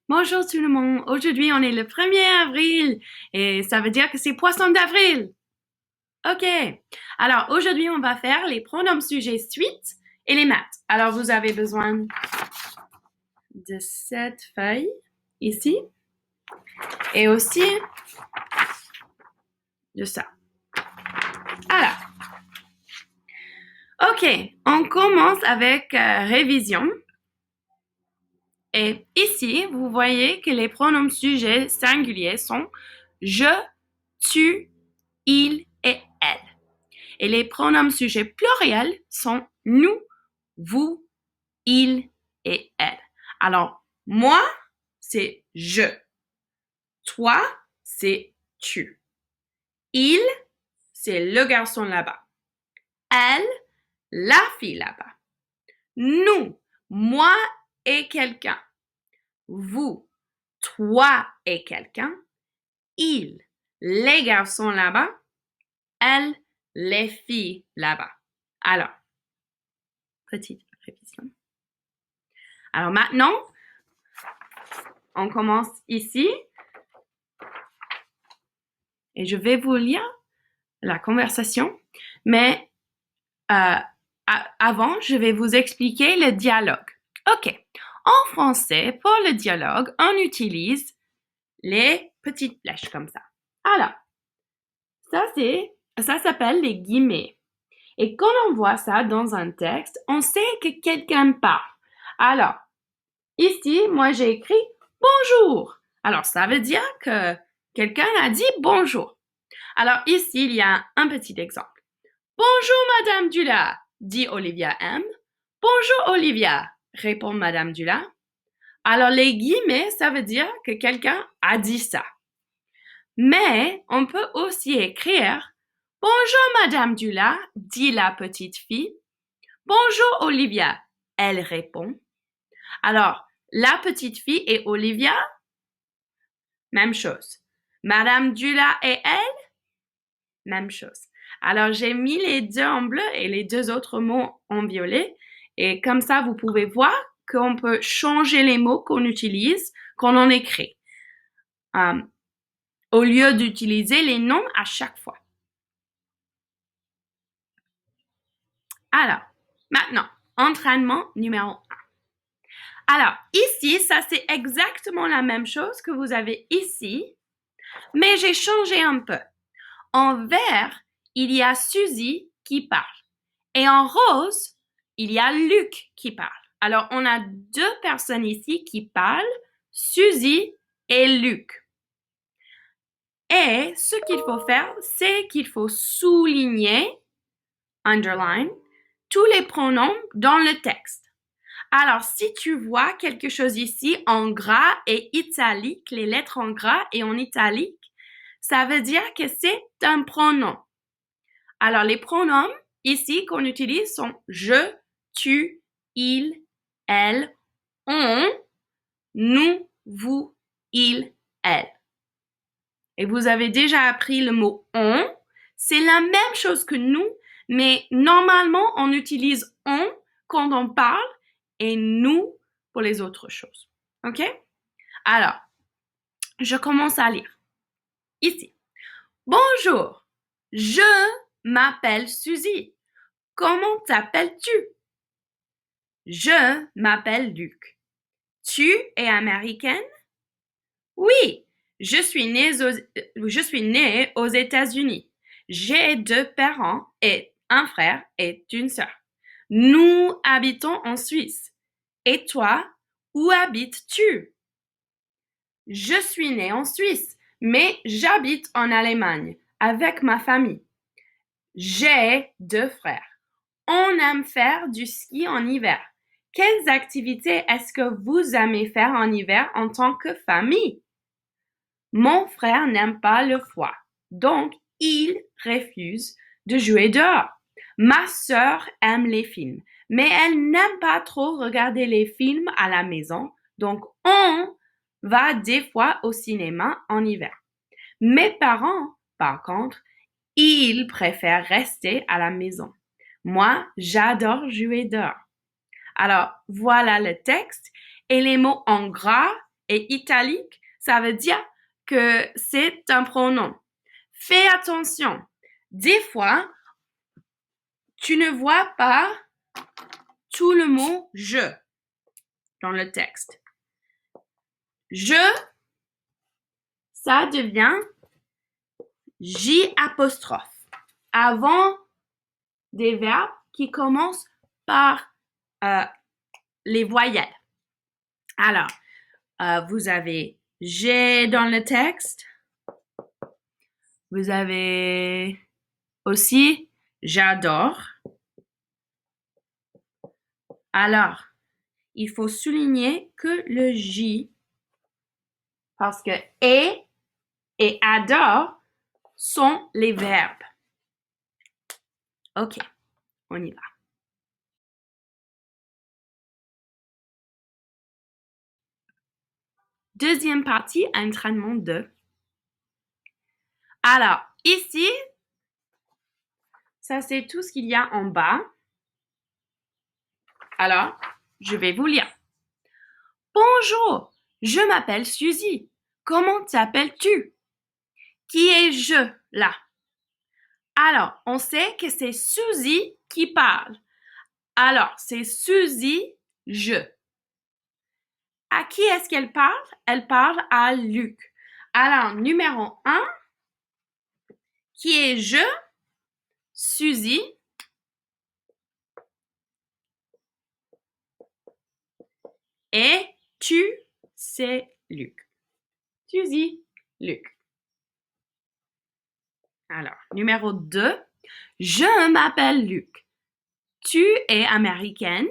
Bonjour tout le monde. Aujourd'hui, on est le 1er avril et ça veut dire que c'est Poisson d'avril. OK. Alors, aujourd'hui, on va faire les pronoms sujets suite et les maths. Alors, vous avez besoin de cette feuille ici et aussi de ça. Alors, OK. On commence avec révision. Et ici, vous voyez que les pronoms sujets singuliers sont je, tu, il et elle. Et les pronoms sujets pluriels sont nous, vous, il et elle. Alors, moi, c'est je. Toi, c'est tu. Il, c'est le garçon là-bas. Elle, la fille là-bas. Nous, moi et quelqu'un. Vous, toi et quelqu'un. Il, les garçons là-bas. Elle, les filles là-bas. Alors, petite révision. Alors maintenant, on commence ici et je vais vous lire la conversation, mais avant, je vais vous expliquer le dialogue. OK. En français, pour le dialogue, on utilise les petites flèches comme ça. Alors, ça s'appelle les guillemets. Et quand on voit ça dans un texte, on sait que quelqu'un parle. Alors, ici, moi j'ai écrit bonjour. Alors, ça veut dire que quelqu'un a dit bonjour. Alors, ici, il y a un petit exemple. Bonjour, Madame Dula, dit Olivia M. Bonjour, Olivia, répond Madame Dula. Alors, les guillemets, ça veut dire que quelqu'un a dit ça. Mais on peut aussi écrire bonjour, Madame Dula, dit la petite fille. Bonjour, Olivia, elle répond. Alors, la petite fille et Olivia, même chose. Madame Dula et elle, même chose. Alors, j'ai mis les deux en bleu et les deux autres mots en violet. Et comme ça, vous pouvez voir qu'on peut changer les mots qu'on utilise quand on écrit. Au lieu d'utiliser les noms à chaque fois. Alors, maintenant, entraînement numéro 1. Alors, ici, ça c'est exactement la même chose que vous avez ici, mais j'ai changé un peu. En vert, il y a Suzy qui parle. Et en rose, il y a Luc qui parle. Alors, on a deux personnes ici qui parlent, Suzy et Luc. Et ce qu'il faut faire, c'est qu'il faut souligner, underline, tous les pronoms dans le texte. Alors, si tu vois quelque chose ici en gras et italique, les lettres en gras et en italique, ça veut dire que c'est un pronom. Alors, les pronoms ici qu'on utilise sont je, tu, il, elle, on, nous, vous, il, elle. Et vous avez déjà appris le mot on. C'est la même chose que nous, mais normalement, on utilise on quand on parle et nous pour les autres choses. OK? Alors, je commence à lire. Ici. Bonjour, je m'appelle Suzy. Comment t'appelles-tu? Je m'appelle Luc. Tu es américaine? Oui, je suis née aux États-Unis. J'ai deux parents et un frère et une sœur. Nous habitons en Suisse. Et toi, où habites-tu? Je suis née en Suisse, mais j'habite en Allemagne avec ma famille. J'ai deux frères. On aime faire du ski en hiver. Quelles activités est-ce que vous aimez faire en hiver en tant que famille? Mon frère n'aime pas le froid, donc il refuse de jouer dehors. Ma sœur aime les films, mais elle n'aime pas trop regarder les films à la maison, donc on va des fois au cinéma en hiver. Mes parents, par contre, ils préfèrent rester à la maison. Moi, j'adore jouer dehors. Alors, voilà le texte et les mots en gras Et italique, ça veut dire que c'est un pronom. Fais attention. Des fois, tu ne vois pas tout le mot je dans le texte. Je, ça devient J apostrophe avant des verbes qui commencent par les voyelles. Alors, vous avez j'ai dans le texte. Vous avez aussi j'adore. Alors, il faut souligner que le J, parce que et adore sont les verbes. OK, on y va. Deuxième partie, entraînement 2. Alors, ici, ça c'est tout ce qu'il y a en bas. Alors, je vais vous lire. Bonjour, je m'appelle Suzy. Comment t'appelles-tu? Qui est je là? Alors, on sait que c'est Suzy qui parle. Alors, c'est Suzy, je. À qui est-ce qu'elle parle? Elle parle à Luc. Alors, numéro 1, qui est je? Suzy. Et tu, c'est Luc. Suzy, Luc. Alors, numéro 2, je m'appelle Luc. Tu es américaine.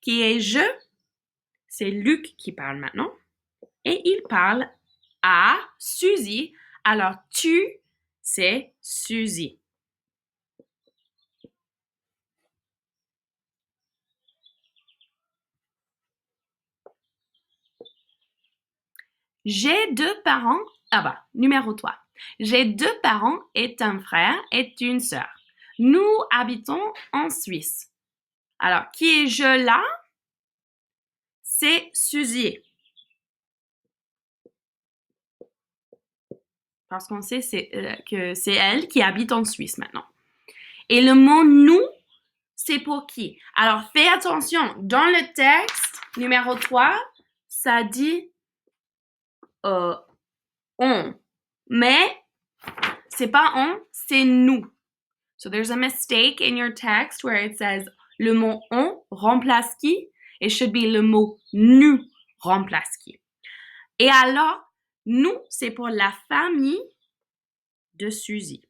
Qui est je? C'est Luc qui parle maintenant. Et il parle à Suzy. Alors, tu, c'est Suzy. J'ai 2 parents. Numéro 3. J'ai 2 parents et un frère et une sœur. Nous habitons en Suisse. Alors, qui est je là? C'est Suzy. Parce qu'on sait que c'est elle qui habite en Suisse maintenant. Et le mot nous, c'est pour qui? Alors, fais attention. Dans le texte, numéro 3, ça dit on. Mais c'est pas on, c'est nous. So there's a mistake in your text where it says le mot on remplace qui? It should be le mot nous remplace qui. Et alors, nous, c'est pour la famille de Suzy.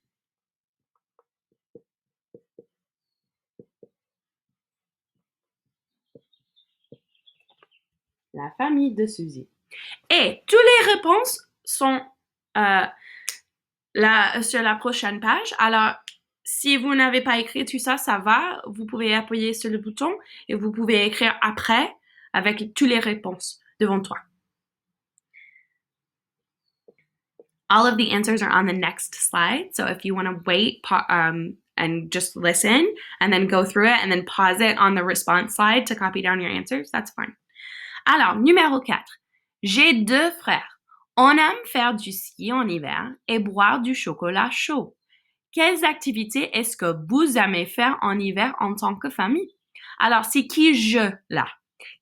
La famille de Suzy. Et toutes les réponses sont là sur la prochaine page. Alors, si vous n'avez pas écrit tout ça, ça va. Vous pouvez appuyer sur le bouton et vous pouvez écrire après avec toutes les réponses devant toi. All of the answers are on the next slide. So if you want to wait and just listen and then go through it and then pause it on the response slide to copy down your answers, that's fine. Alors, numéro 4. J'ai 2 frères. On aime faire du ski en hiver et boire du chocolat chaud. Quelles activités est-ce que vous aimez faire en hiver en tant que famille? Alors, c'est qui je là?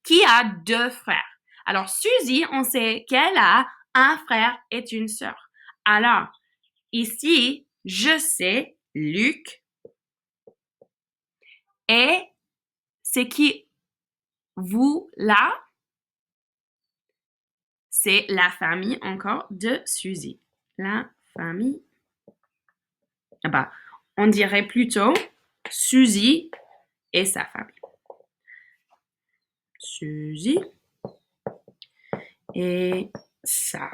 Qui a 2 frères? Alors, Suzy, on sait qu'elle a un frère et une sœur. Alors, ici, je sais Luc et c'est qui vous là? C'est la famille encore de Suzy. La famille. On dirait plutôt Suzy et sa famille. Suzy et sa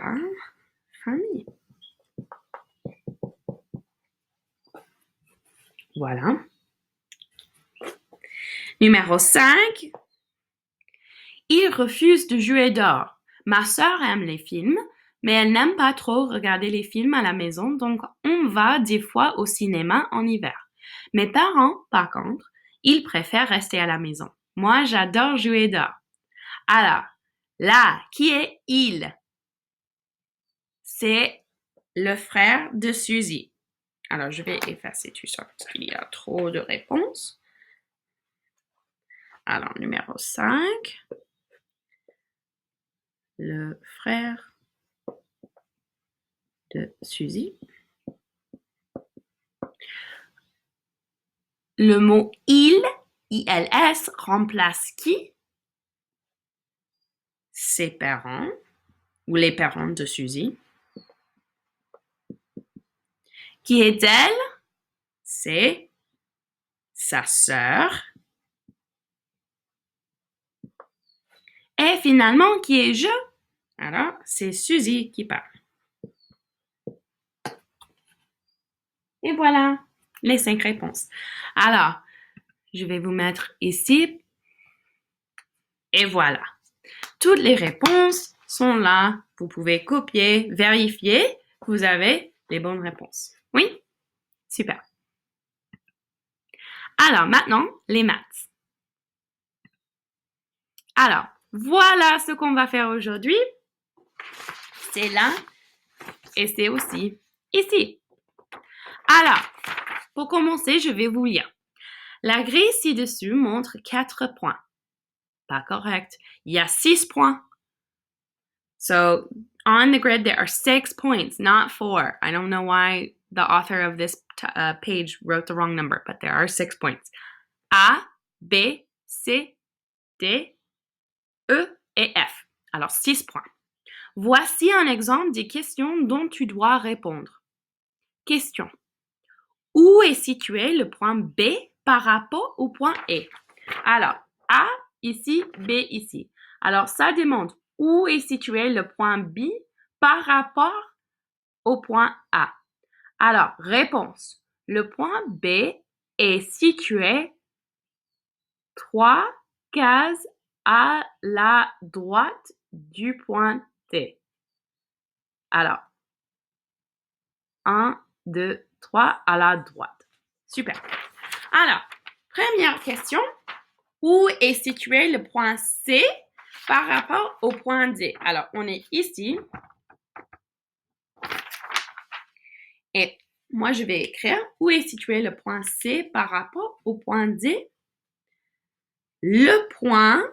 famille. Voilà. Numéro 5. Il refuse de jouer dehors. Ma sœur aime les films, mais elle n'aime pas trop regarder les films à la maison, donc on va des fois au cinéma en hiver. Mes parents, par contre, ils préfèrent rester à la maison. Moi, j'adore jouer dehors. Alors, Là, qui est il? C'est le frère de Suzy. Alors, je vais effacer tout ça parce qu'il y a trop de réponses. Alors, numéro 5. Le frère de Suzy. Le mot il, ILS, remplace qui? Ses parents ou les parents de Suzy. Qui est-elle? C'est sa sœur. Et finalement, qui est je? Alors, c'est Suzy qui parle. Et voilà, les 5 réponses. Alors, je vais vous mettre ici. Et voilà. Toutes les réponses sont là. Vous pouvez copier, vérifier que vous avez les bonnes réponses. Oui? Super. Alors, maintenant, les maths. Alors, voilà ce qu'on va faire aujourd'hui. C'est là et c'est aussi ici. Alors, pour commencer, je vais vous lire. La grille ci-dessus montre 4 points. Pas correct. Il y a 6 points. So, on the grid, there are 6 points, not 4. I don't know why the author of this page wrote the wrong number, but there are 6 points. A, B, C, D, E et F. Alors, 6 points. Voici un exemple des questions dont tu dois répondre. Question. Où est situé le point B par rapport au point E? Alors, A ici, B ici. Alors, ça demande où est situé le point B par rapport au point A. Alors, réponse. Le point B est situé 3 cases à la droite du point T. Alors, 1, 2, 3 à la droite. Super. Alors, première question. Où est situé le point C par rapport au point D? Alors, on est ici. Et moi, je vais écrire où est situé le point C par rapport au point D. Le point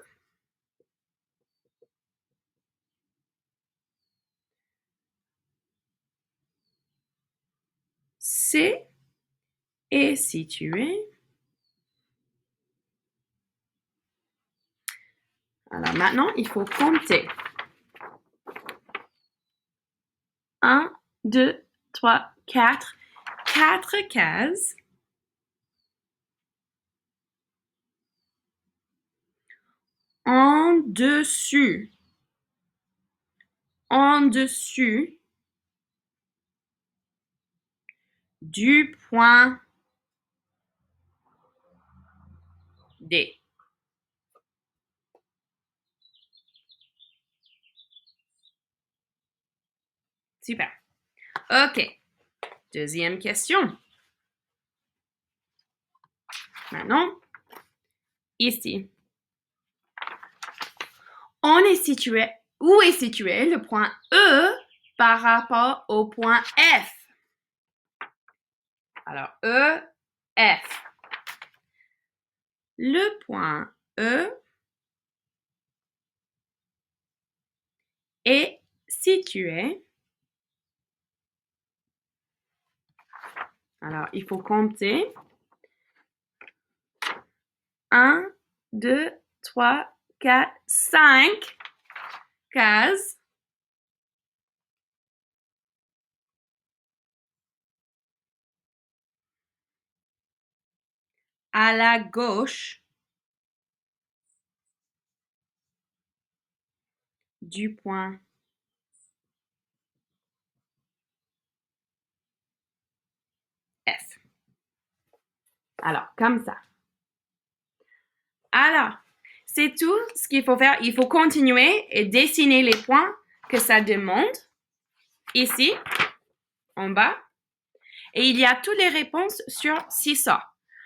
C est situé. Alors maintenant, il faut compter. 1, 2, 3, 4. 4 cases. En dessus du point D. Super. OK. Deuxième question. Maintenant, ici. Où est situé le point E par rapport au point F? Alors, E, F. Le point E est situé. Alors, il faut compter. 1, 2, 3, 4, 5 cases. À la gauche du point F. Alors, comme ça. Alors, c'est tout ce qu'il faut faire. Il faut continuer et dessiner les points que ça demande. Ici, en bas. Et il y a toutes les réponses sur Seesaw.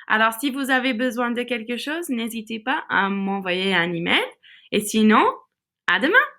Alors, si vous avez besoin de quelque chose, n'hésitez pas à m'envoyer un email. Et sinon, à demain!